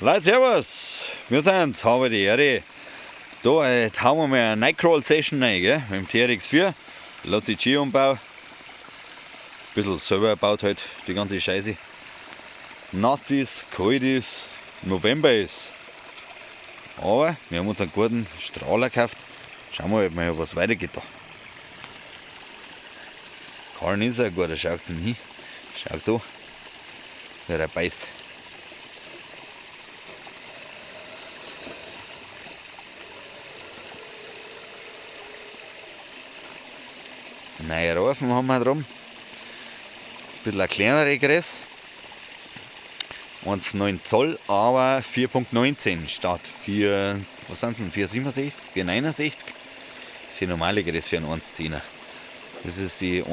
Leute, servus! Wir sind, habe die Ehre. Da hauen wir mal eine Nightcrawl-Session rein, gell? Mit dem Trx4. Lass die Ski umbauen. Ein bisschen selber gebaut halt, die ganze Scheiße. Nass ist, kalt ist, November ist. Aber wir haben uns einen guten Strahler gekauft. Schauen wir mal, was weitergeht da. Karl ist ein guter, schaut hin. Schaut so, wie er beißt. Neue Reifen haben wir drum. Ein bisschen ein kleinere Gräs. 1,9 Zoll, aber 4,19 statt 4, was sind es denn, 4,67, 4,69. Das ist die normale Gräs für einen 1,10er. Das ist die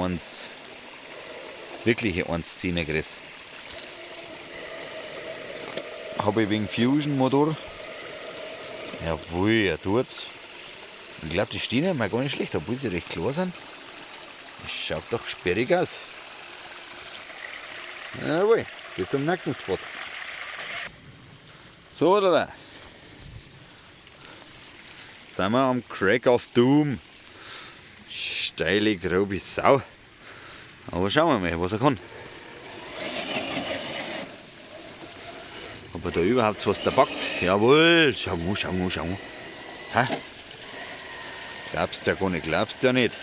wirkliche 1,10er Gräs. Habe ich wegen Fusion Motor. Jawohl, er tut's. Ich glaube, die stehen ja mal gar nicht schlecht, obwohl sie recht klar sind. Das schaut doch sperrig aus. Jawohl, bis zum nächsten Spot. So, da sind wir am Crack of Doom. Steile, grobe Sau. Aber schauen wir mal, was er kann. Ob er da überhaupt was da packt. Jawohl, schau mal. Hä? Glaubst du ja gar nicht, glaubst du ja nicht.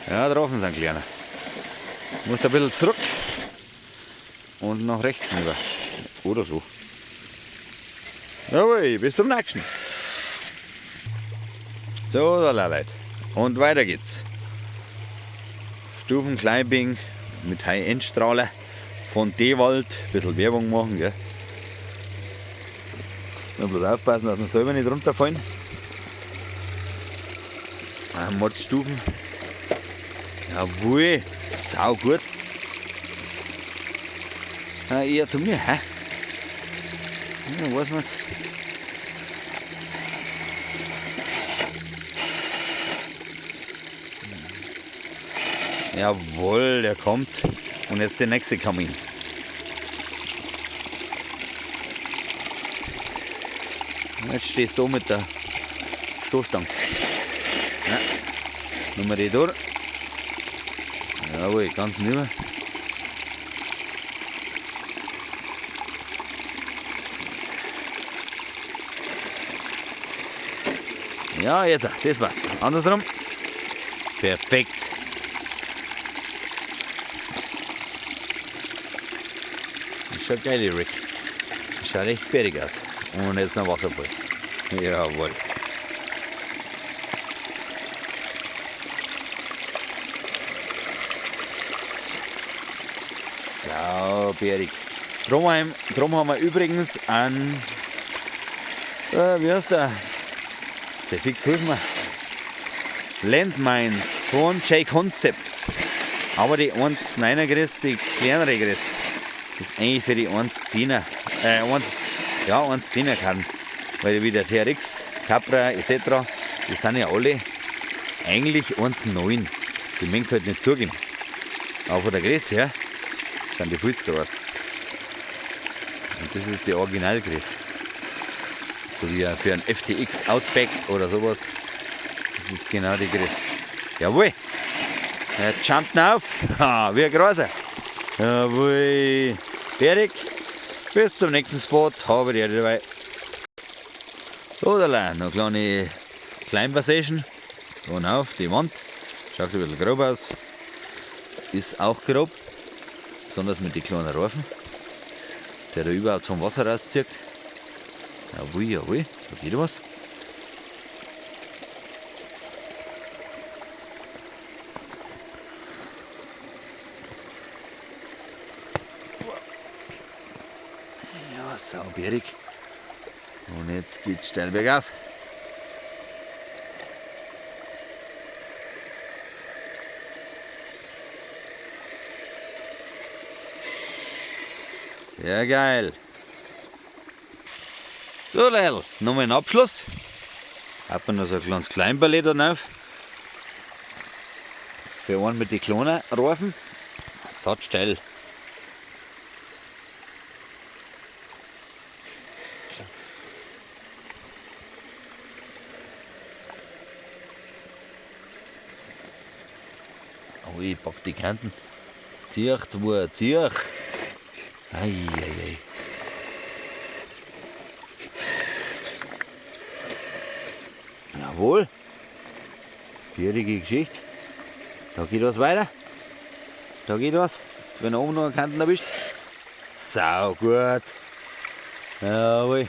Ja, drauf sind kleiner. Du musst ein bisschen zurück und nach rechts rüber. Oder so. Jawohl, bis zum nächsten. So, da Leute. Und weiter geht's. Stufenkleinbing mit High-End-Strahler von Dewald. Ein bisschen Werbung machen, gell. Nur bloß aufpassen, dass wir selber nicht runterfallen. Modstufen. Jawohl, sau gut. Eher zu mir, hä? Ja, weiß man's. Jawohl, der kommt. Und jetzt der nächste Kamin. Jetzt stehst du mit der Stoßstange. Ja. Nummer die durch. Jawohl, ganz rüber. Ja, jetzt, das war's. Andersrum. Perfekt. Das schaut geil, Rick. Das schaut echt fertig aus. Und jetzt noch Wasserfall. Jawohl. Sauberig. Drum haben wir übrigens an, wie heißt der? Der fix hilft mir. Landmines von Jconcepts. Aber die 1,9er Gräs, die kleinere Gräs, ist eigentlich für die 1,10er, 1,10er Karten. Weil wie der Trx, Capra etc., die sind ja alle eigentlich 1,9. Die mögen es halt nicht zugeben. Aber von der Gräs her sind die viel zu groß. Und das ist die Originalgräs. So wie für ein FTX Outback oder sowas. Das ist genau die Gräs. Jawohl! Er jumpt auf. Ha, wie ein Großer. Jawohl! Fertig. Bis zum nächsten Spot. Habe die dabei. So, da noch eine kleine Climber-Session. Und auf die Wand. Schaut ein bisschen grob aus. Ist auch grob. Besonders mit den kleinen Reifen. Der da überhaupt vom Wasser rauszieht. Jawohl. Da geht was. Ja, sauberig. Und jetzt geht's steil bergauf. Sehr geil. So, Leute, nochmal ein Abschluss. Hat man noch so ein kleines Kleinballett da drauf. Für einen mit den kleinen Reifen. Satt steil. Oh, ich pack die Kanten. Zieh, zieh. Ei, ei, ei. Jawohl. Schwierige Geschichte. Da geht was weiter. Da geht was. Jetzt wenn er oben noch eine Kanten erwischt. Sau gut. Jawohl.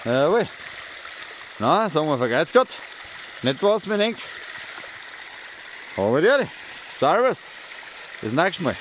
Jawohl. Na, sagen wir vergeht's Gott. Nicht was mir denkt. Aber die. Servus. Bis nächstes Mal.